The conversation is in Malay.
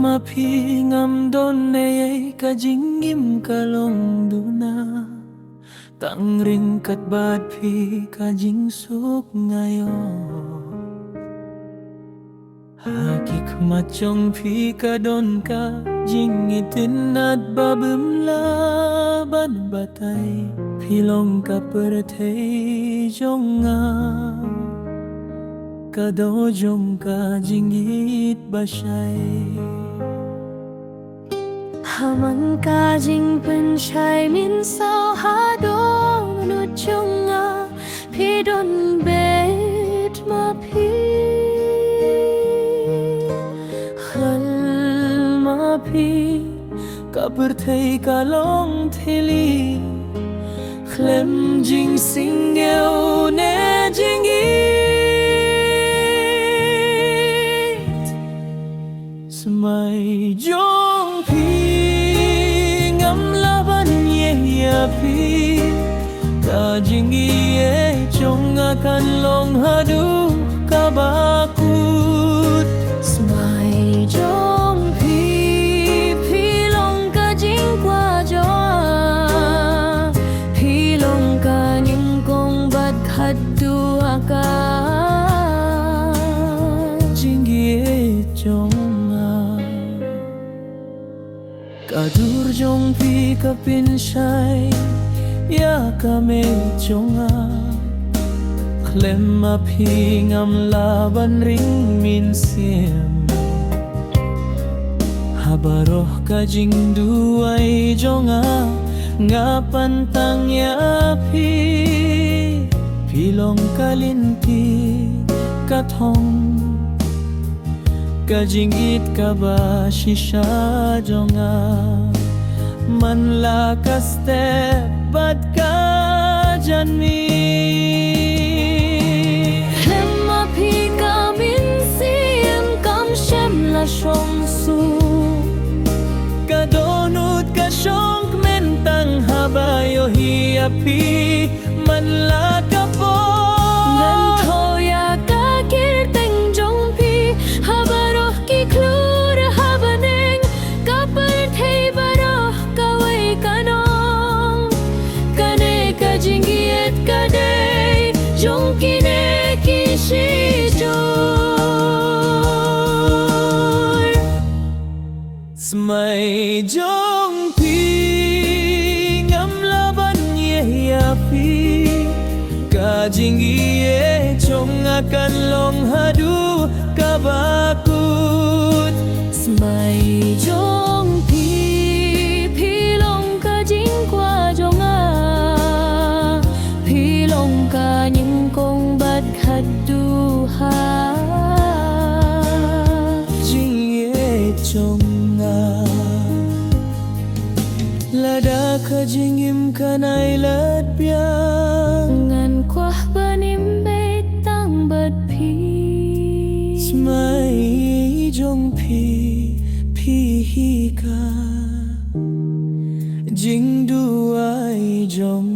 มาพี่งำดนในกะจิงยิ้มกะลงดูนาตั้งริงกัดบาดพี่กะจิงสุกไงHakik macong pi kadon ka jing itin at babim laban batay pilong ka pertay jonga kado jong ka jingit basay Haman ka jing penshay min sao ha dong nut jonga pi don bet ma pi Pi ka perthei ka long theli khlem jing singeu ne jingit smai jong pi ngam laban ye ya pi ka jingi ye chong akan long hadu ka bakut smai jong hadu aka jinggi jonga kadur jong pi kapin shai ya kame jonga klem pi ngam laban ring min sim habaroh ka jing duai jonga ngapantang ya pi Pilong kalinti katong kajingit ka ba shisha jonga manla ka step bat ka janmi Hemma pi ka min siem kam shem la shong su kadonut ka shong mentang habayo hiya pi manla ka Smai jong pi ngam laban ye ya pi ka jinggi ye chong akan long hadu ka bakut Smai jong pi pilong ka jing kwa jonga pilong ka nying kong bat hadu ha jing ye chong Lada ka jingim kanay lat biang Ngan kwah banim betang bat pi Smai jong pi hi ka Jing duai jong